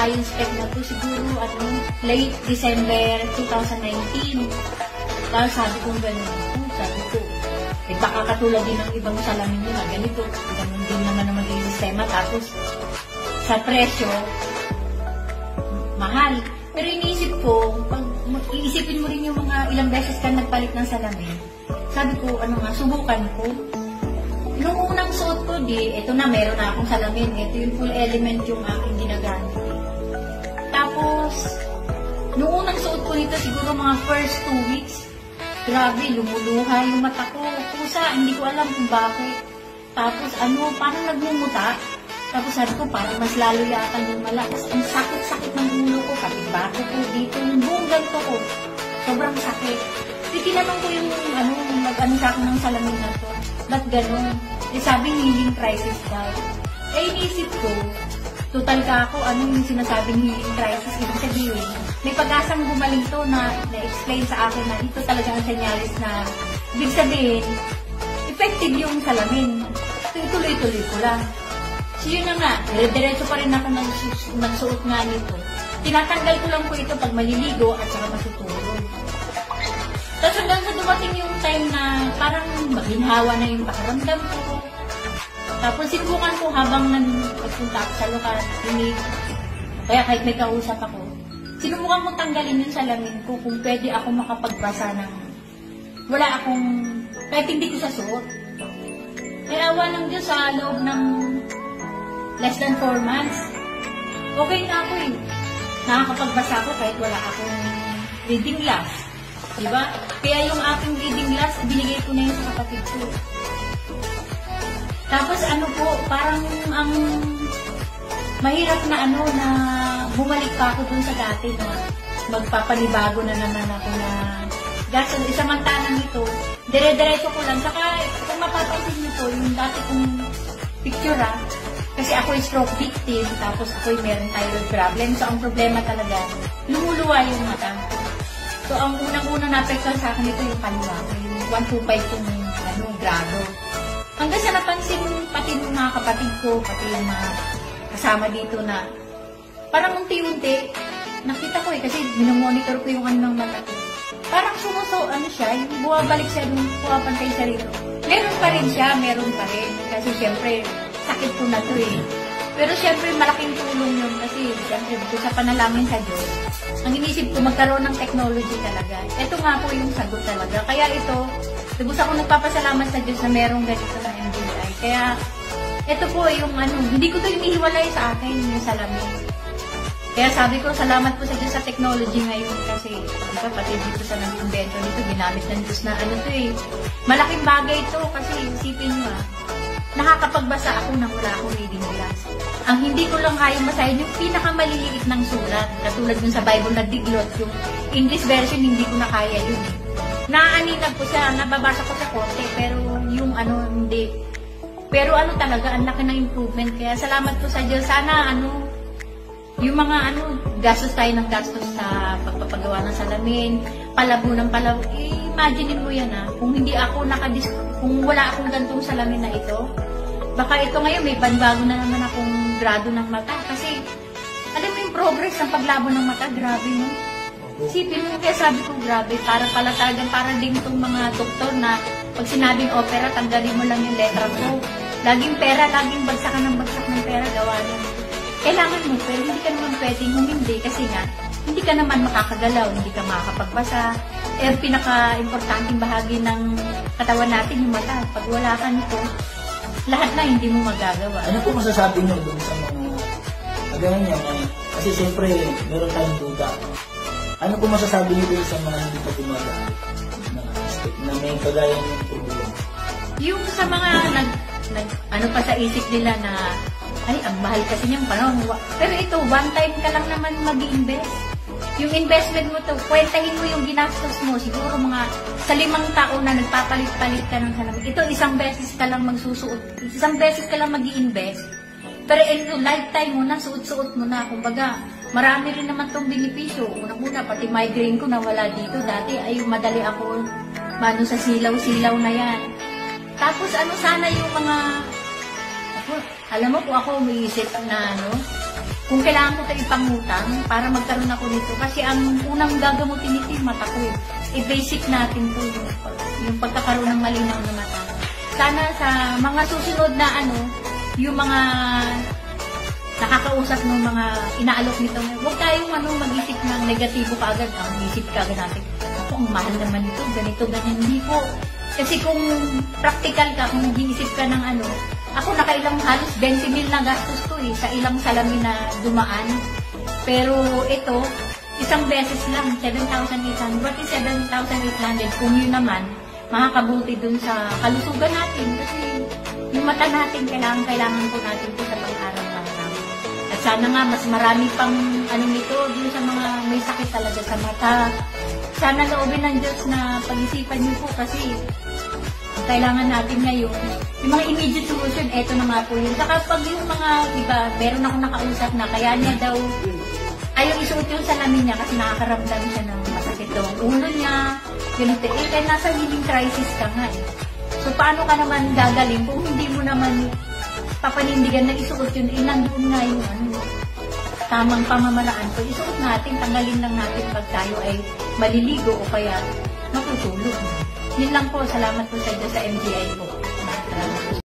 nagkasaka yung spec na to siguro late December 2019. Tapos sabi ko gano'n, sabi ko, baka katulad din ng ibang salamin nila, ganito, ganun din naman ang magiging sistema. Tapos sa presyo, mahal. Pero iniisip ko, pag iisipin mo rin yung mga ilang beses ka nagpalit ng salamin, sabi ko, subukan ko. Nung unang suot ko, ito na, meron na akong salamin. Ito yung full element yung aking ginagamit. Tapos, nung unang suot ko nito, siguro mga first 2 weeks, grabe, lumuluha yung mata ko. Pusa, hindi ko alam kung bakit. Tapos, parang nagmumuta. Tapos sabi ko, parang mas lalo yata yung malakas. Ang sakit-sakit ng ulo ko, pati bato ko dito, yung buong ganito ko. Sobrang sakit. Tinanong ko yung nag-ano sa akin ng salamin na to. Ba't gano'n? Sabi, healing crisis daw. Iniisip ko, total ka ako, yung sinasabing healing crisis, ibig sabihin, may pag-asang gumaling to na explain sa akin na ito talaga ang senyalis na, ibig sabihin, effective yung salamin. Tuloy-tuloy ko lang. So yun na nga, diretso pa rin ako nagsuot nga nito. Tinatanggal ko lang po ito pag maliligo at saka matutulog. Tapos hanggang sa dumating yung time na parang maginhawa na yung pakiramdam ko. Tapos sinubukan ko habang nagpunta ako sa lokal, kaya kahit may kausap ako, sinubukan ko tanggalin yung salamin ko kung pwede ako makapagbasa ng wala akong, kahit hindi ko sa suot. Kaya awa ng Diyos sa loob ng less than 4 months, okay na ako eh. Nakakapagbasa ako kahit wala akong reading glass. Diba? Kaya yung aking reading glass, binigay ko na yun sa kapatid ko. Tapos parang ang mahirap na na bumalik pa ako dun sa dati na magpapanibago na naman ako na gaso. Samantalang ito, dire-diretso ko lang. Saka kung mapapansin niyo po, yung dati kong picture kasi ako yung stroke victim, tapos ako yung meron thyroid problem. So, ang problema talaga, lumuluwa yung mata. So, ang unang-unang na-apektuhan sa akin ito yung kaliwa. Yung 125 yung grado. Hanggang sa napansin pati ng mga kapatid ko, pati yung mga kasama dito na parang unti-unti, nakita ko kasi minomonitor ko yung ng mata ko. Parang siya, yung buwabalik siya, yung puwapantay sa rito. Meron pa rin siya, meron pa rin. Kasi syempre, sakit ko na to eh. Pero syempre, malaking tulong yun kasi syempre, sa panalangin sa Diyos, ang inisip ko, magkaroon ng technology talaga. Ito nga po yung sagot talaga. Kaya ito, lubos ako nagpapasalamat sa Diyos na merong ganito na MDI. Kaya, ito po yung hindi ko to inihiwalay sa akin, yung salamin. Kaya sabi ko, salamat po sa Diyos sa technology ngayon kasi, pati dito sa nag-invento nito, ginamit ng Diyos na to eh. Malaking bagay ito kasi isipin nyo nakakapagbasa ako nang wala akong reading glass. Ang hindi ko lang kayang basahin yung pinakamaliliit ng sulat. Katulad dun sa Bible na diglot, yung English version, hindi ko na kaya yun. Naaaninag ko siya, nababasa ko sa konti, pero yung hindi. Pero talaga, ang laki ng improvement. Kaya salamat po sa Diyos. Sana yung mga gastos tayo ng gastos sa pagpapagawa ng salamin, palabo ng palabo. Imagine mo yan kung hindi ako kung wala akong gantong salamin na ito, baka ito ngayon may panibago na naman akong grado ng mata. Kasi, alam mo yung progress ng paglabo ng mata, grabe no? Isipin mo, kaya sabi ko grabe, para pala talagang para din itong mga doktor na pag sinabing opera, tanggalin mo lang yung letra ko. Laging pera, laging bagsak ng pera, gawa niya. Kailangan mo, pero hindi ka naman pwedeng humindi kasi nga, hindi ka naman makakagalaw, hindi ka makakapagbasa. Pinaka-importanting bahagi ng katawan natin, yung mata. Pag wala ka nito, lahat na hindi mo magagawa. Ano po masasabi nyo dun sa mga kagaya niya? Kasi siyempre, meron tayong duda. Ano po masasabi nyo dun sa mga hindi pa gumagamit na may kagaya ng problema? Yung sa mga pa sa isip nila na ay, ang mahal kasi niyang panahon. Pero ito, one time ka lang naman mag-i-invest. Yung investment mo to, kwentahin mo yung ginastos mo. Siguro mga sa 5 taon na nagpapalit-palit ka ng salamin. Ito, isang beses ka lang magsusuot. Isang beses ka lang mag-i-invest. Pero lifetime mo na, suot-suot mo na. Kumbaga, marami rin naman tong benepisyo. Unang-una, pati migraine ko na wala dito. Dati ay madali ako sa silaw-silaw na yan. Tapos sana yung mga alam mo po ako umiisip na kung kailangan ko tayo ipangutang para magkaroon ako nito. Kasi ang unang gagamutin nito yung mata ko eh. I-basic natin po yung pagkakaroon ng malinaw na mata. Sana sa mga susunod na yung mga nakakausap ng mga inaalok nito, huwag tayong mag-isip ng negatibo kaagad. Ang isip kaagad natin, ako, ang mahal naman ito, ganito, ganyan. Hindi po. Kasi kung practical ka, kung nag-iisip ka ng ako nakailang halos 20 mil na gastos to sa ilang salamin na dumaan. Pero ito, isang beses lang, 7,800. Pati 7,800, kung yun naman, makakabuti dun sa kalusugan natin. Kasi yung mata natin, kailangan po natin ito sa pang-araw-araw. At sana nga, mas marami pang nito, dun sa mga may sakit talaga sa mata. Sana loobin ng Diyos na pag-isipan niyo po kasi kailangan natin ngayon, yung mga immediate solution, eto na nga po yun. Saka pag yung mga, diba, meron ako nakausap na kaya niya daw, ayaw isuot yung salamin niya kasi nakakaramdam siya ng masakit daw ang ulo niya, ganito. Kaya nasa healing crisis ka nga So, paano ka naman gagaling kung hindi mo naman papanindigan na isuot yun, nandun nga yung tamang pamamaraan ko. Isuot natin, tanggalin lang natin pag tayo ay maliligo o kaya matutulog. Yun lang po. Salamat po sa Diyos sa MGI po.